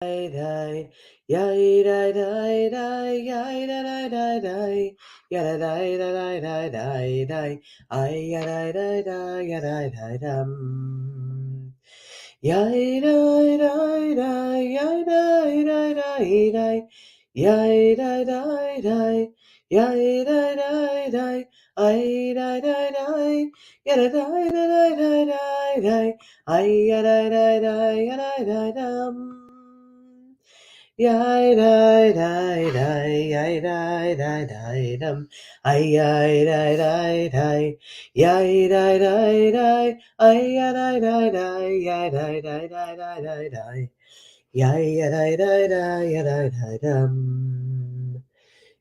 die, yai die die die, yai die die die, yada die die die die die, I yada die die yada die dum. Yai die die die, yai die die die die, yai die die die, yai die die die, I die die die, yada die die die die die, I yada die die yada die dum. Yai die die die, yai die die die dum. Ay yai die die die, yai die die die, ay yai die die die, yai die die die die die, yai die die die, yai die dum.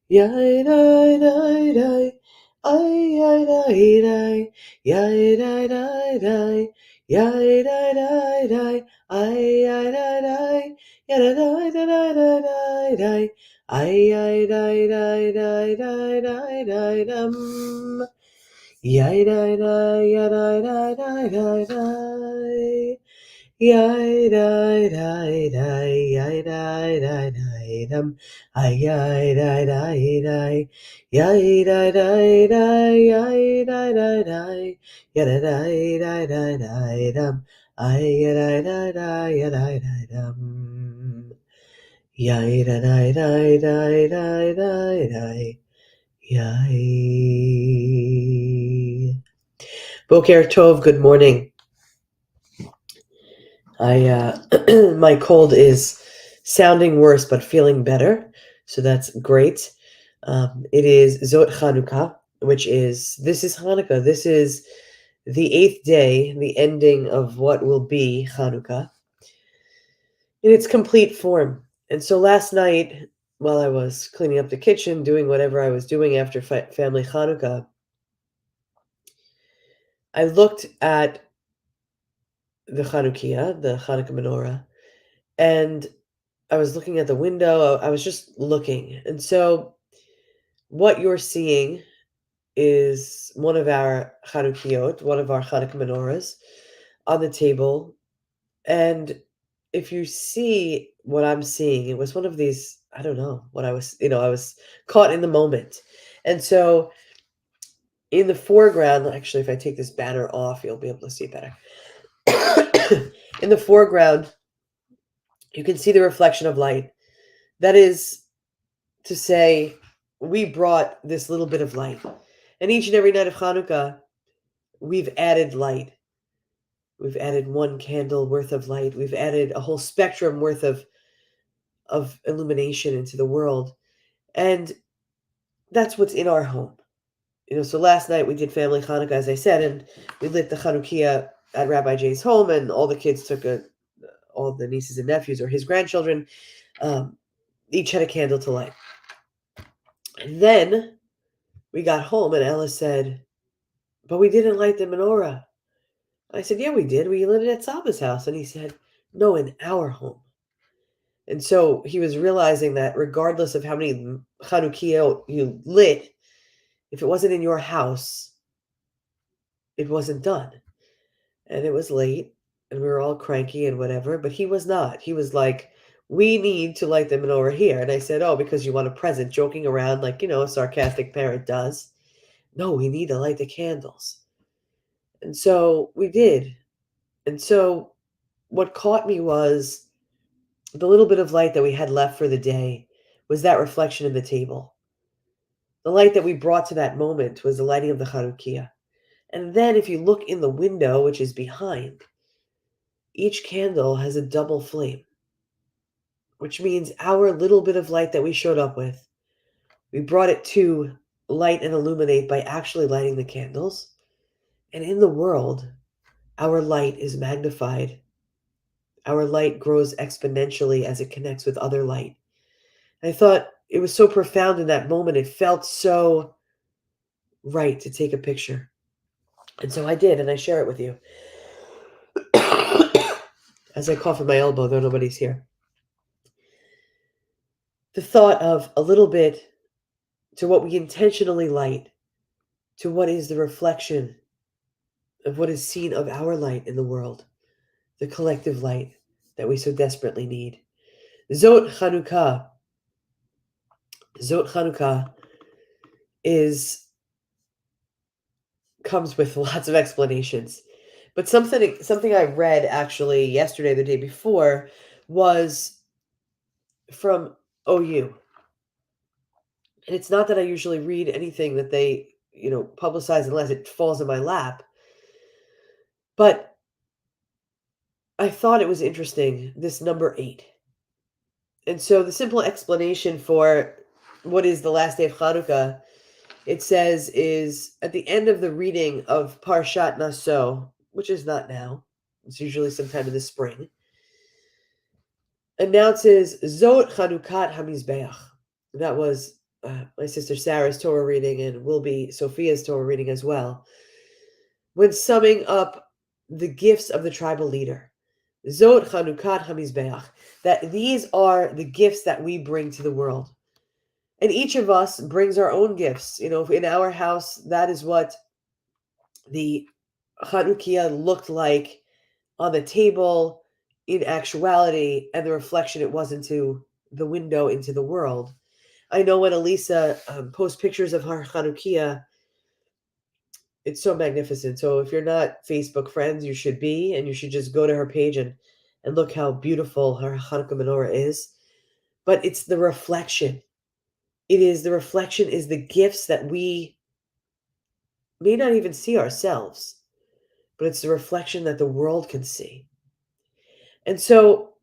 Yai die die die, ay yai die die, yai die die die, yai die die die, ay yai die die, yada die die die die die, ay yai die die die die die die dum. Yai die die, yada die die die die. Yai die die die, yai die die die dum. Ay yai die die die, yai die die die, yai die die die, yada die die die die dum. Ay yada die die, yada die dum. Yai die die die die die die die. Yai. Boker Tov, good morning. My cold is sounding worse, but feeling better, so that's great. It is Zot Chanukah, this is Hanukkah. This is the 8th day, the ending of what will be Hanukkah in its complete form. And so last night, while I was cleaning up the kitchen, doing whatever I was doing after family Hanukkah, I looked at the Hanukkah menorah, and I was looking at the window. I was just looking. And so what you're seeing is one of our Chanukiot, one of our Hanukkah menorahs on the table. And if you see what I'm seeing, it was one of these, I don't know what I was caught in the moment. And so in the foreground, actually, if I take this banner off, you'll be able to see it better. In the foreground, you can see the reflection of light. That is to say, we brought this little bit of light. And each and every night of Hanukkah, we've added light. We've added one candle worth of light. We've added a whole spectrum worth of illumination into the world. And that's what's in our home. So last night we did family Hanukkah, as I said, and we lit the Chanukiah at Rabbi Jay's home, and all the kids took all the nieces and nephews, or his grandchildren, each had a candle to light. And then we got home, and Ella said, "But we didn't light the menorah." I said, "Yeah, we did. We lit it at Saba's house." And he said, "No, in our home." And so he was realizing that regardless of how many Chanukiah you lit, if it wasn't in your house, it wasn't done. And it was late, and we were all cranky and whatever, but he was not. He was like, "We need to light the menorah here." And I said, "Oh, because you want a present," joking around like, a sarcastic parent does. "No, we need to light the candles." And so we did. And so what caught me was the little bit of light that we had left for the day was that reflection in the table. The light that we brought to that moment was the lighting of the Chanukiah. And then if you look in the window, which is behind, each candle has a double flame, which means our little bit of light that we showed up with, we brought it to light and illuminate by actually lighting the candles. And in the world, our light is magnified. Our light grows exponentially as it connects with other light. I thought it was so profound in that moment. It felt so right to take a picture. And so I did, and I share it with you. As I cough in my elbow, though nobody's here. The thought of a little bit to what we intentionally light, to what is the reflection of what is seen of our light in the world, the collective light that we so desperately need. Zot Chanukah. Zot Chanukah is comes with lots of explanations. But something I read actually yesterday, the day before, was from OU. And it's not that I usually read anything that they, publicize unless it falls in my lap. But I thought it was interesting, this number 8. And so the simple explanation for what is the last day of Hanukkah, it says, is at the end of the reading of Parshat Naso, which is not now, it's usually sometime in the spring, announces Zot Chanukat HaMizbeach. That was my sister Sarah's Torah reading and will be Sophia's Torah reading as well. When summing up the gifts of the tribal leader, Zot Chanukat HaMizbeach, that these are the gifts that we bring to the world. And each of us brings our own gifts. In our house, that is what the Chanukiah looked like on the table in actuality, and the reflection it was into the window into the world. I know when Elisa posts pictures of her Chanukiah, it's so magnificent. So if you're not Facebook friends, you should be, and you should just go to her page and look how beautiful her Hanukkah menorah is. But it's the reflection. The reflection is the gifts that we may not even see ourselves, but it's the reflection that the world can see. And so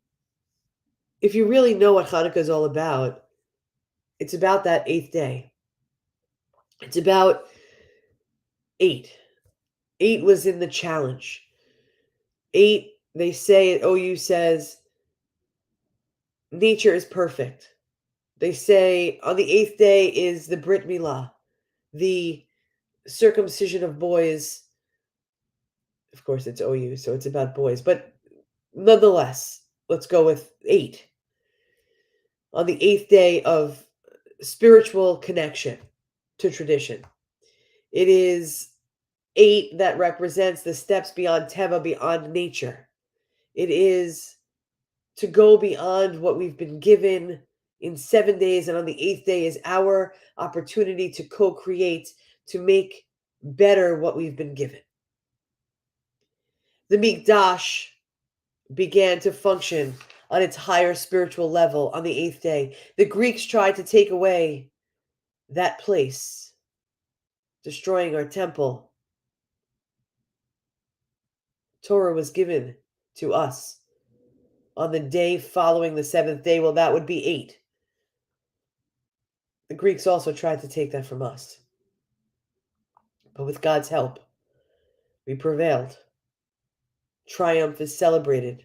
if you really know what Hanukkah is all about, it's about that 8th day. It's about 8. 8 was in the challenge. 8, they say, OU says, nature is perfect. They say on the 8th day is the Brit Milah, the circumcision of boys. Of course, it's OU, so it's about boys. But nonetheless, let's go with 8. On the 8th day of spiritual connection to tradition. It is 8 that represents the steps beyond Teva, beyond nature. It is to go beyond what we've been given in 7 days, and on the 8th day is our opportunity to co-create, to make better what we've been given. The Mikdash began to function on its higher spiritual level on the 8th day. The Greeks tried to take away that place, destroying our temple. Torah was given to us on the day following the 7th day. Well, that would be 8. The Greeks also tried to take that from us. But with God's help, we prevailed. Triumph is celebrated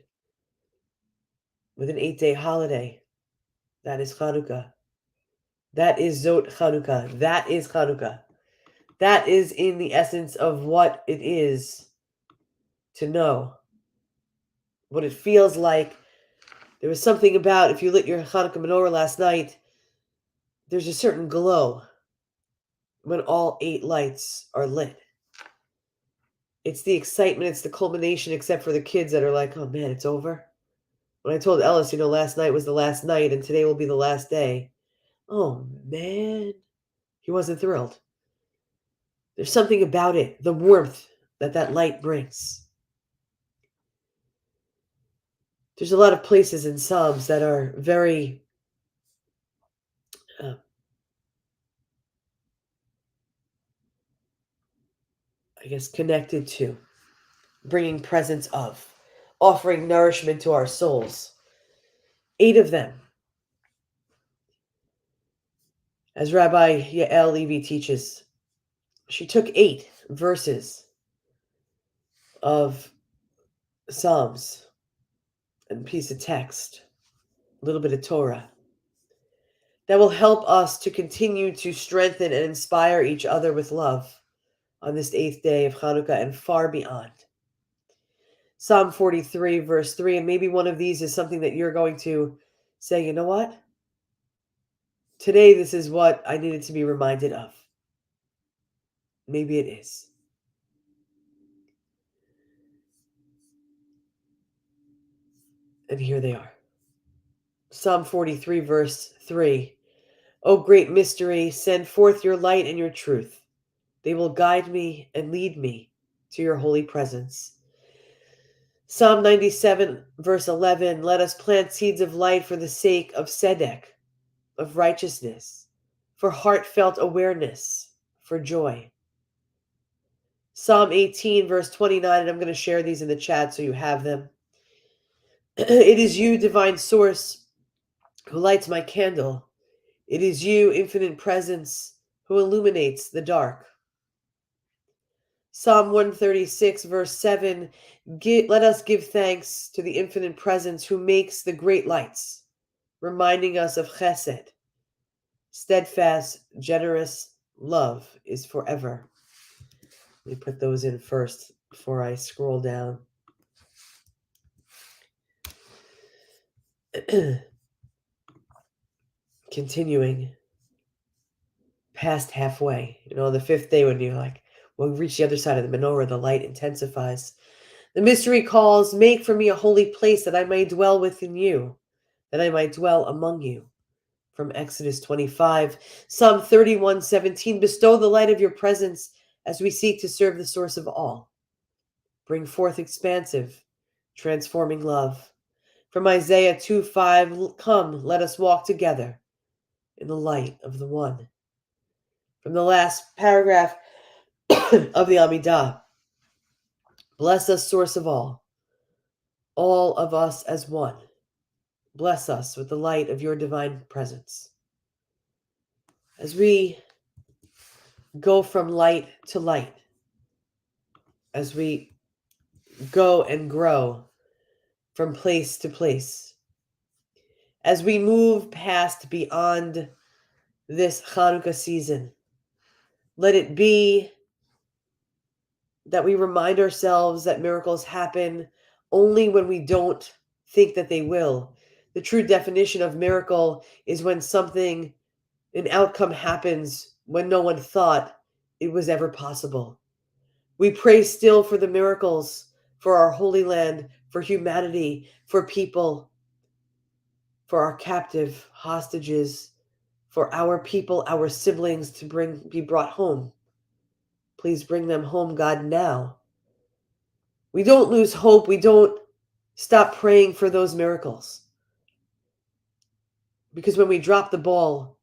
with an 8-day holiday. That is Chanukah. That is Zot Chanukah. That is Chanukah. That is in the essence of what it is to know. What it feels like. There was something about, if you lit your Hanukkah menorah last night, there's a certain glow when all 8 lights are lit. It's the excitement, it's the culmination, except for the kids that are like, oh man, it's over. When I told Ellis, last night was the last night and today will be the last day. Oh man, he wasn't thrilled. There's something about it, the warmth that light brings. There's a lot of places in Psalms that are very connected to bringing presence of, offering nourishment to our souls. 8 of them. As Rabbi Yael Levy teaches, she took 8 verses of Psalms and a piece of text, a little bit of Torah, that will help us to continue to strengthen and inspire each other with love on this 8th day of Hanukkah and far beyond. Psalm 43, verse 3, and maybe one of these is something that you're going to say, you know what? Today, this is what I needed to be reminded of. Maybe it is. And here they are. Psalm 43, verse 3. O great mystery, send forth your light and your truth. They will guide me and lead me to your holy presence. Psalm 97, verse 11. Let us plant seeds of light for the sake of tzedek, of righteousness, for heartfelt awareness, for joy. Psalm 18, verse 29, and I'm going to share these in the chat so you have them. It is you, divine source, who lights my candle. It is you, infinite presence, who illuminates the dark. Psalm 136, verse 7, let us give thanks to the infinite presence who makes the great lights, reminding us of chesed. Steadfast, generous love is forever. Let me put those in first before I scroll down. Continuing past halfway, the fifth day when you're like, when we reach the other side of the menorah, the light intensifies. The mystery calls, make for me a holy place that I may dwell within you, that I might dwell among you. From Exodus 25, Psalm 31:17, bestow the light of your presence as we seek to serve the source of all. Bring forth expansive, transforming love. From Isaiah 2:5, come, let us walk together in the light of the one. From the last paragraph of the Amidah, bless us, source of all of us as one. Bless us with the light of your divine presence. As we go from light to light, as we go and grow from place to place, as we move past beyond this Chanukah season, let it be that we remind ourselves that miracles happen only when we don't think that they will. The true definition of miracle is when an outcome happens when no one thought it was ever possible. We pray still for the miracles, for our Holy Land, for humanity, for people, for our captive hostages, for our people, our siblings to be brought home. Please bring them home, God, now. We don't lose hope. We don't stop praying for those miracles. Because when we drop the ball,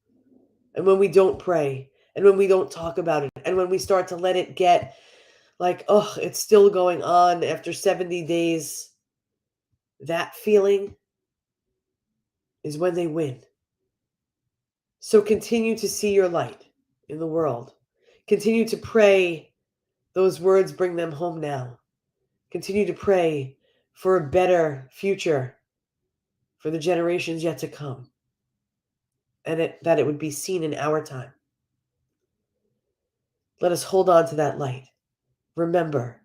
and when we don't pray, and when we don't talk about it, and when we start to let it get like, oh, it's still going on after 70 days, that feeling is when they win. So continue to see your light in the world. Continue to pray those words, bring them home now. Continue to pray for a better future for the generations yet to come, and that it would be seen in our time. Let us hold on to that light. Remember,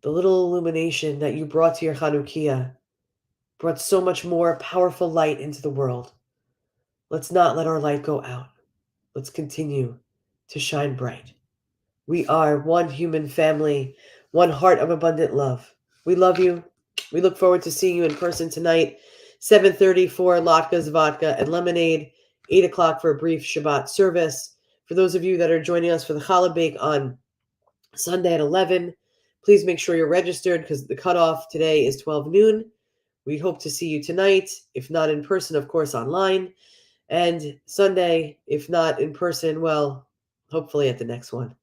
the little illumination that you brought to your Chanukiah brought so much more powerful light into the world. Let's not let our light go out. Let's continue to shine bright. We are one human family, one heart of abundant love. We love you. We look forward to seeing you in person tonight, 7:30 for latkes, vodka, and lemonade, 8 o'clock for a brief Shabbat service. For those of you that are joining us for the challah bake on Sunday at 11, please make sure you're registered because the cutoff today is 12 noon. We hope to see you tonight, if not in person, of course, online. And Sunday, if not in person, well, hopefully at the next one.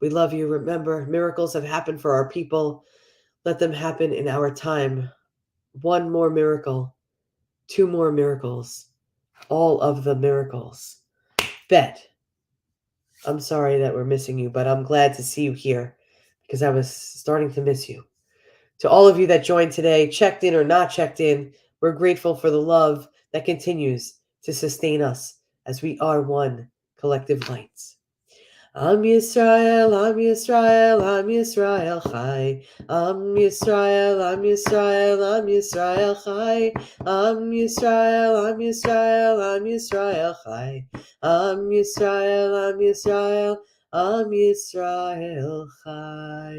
We love you. Remember, miracles have happened for our people. Let them happen in our time. One more miracle, 2 more miracles, all of the miracles. Bet. I'm sorry that we're missing you, but I'm glad to see you here because I was starting to miss you. To all of you that joined today, checked in or not checked in, we're grateful for the love that continues to sustain us as we are one collective lights. Am Yisrael, Am Yisrael, Am Yisrael Chai. Am Yisrael, Am Yisrael, Am Yisrael Chai. Am Yisrael, Am Yisrael, Am Yisrael Chai. Am Yisrael, Am Yisrael, Am Yisrael Chai.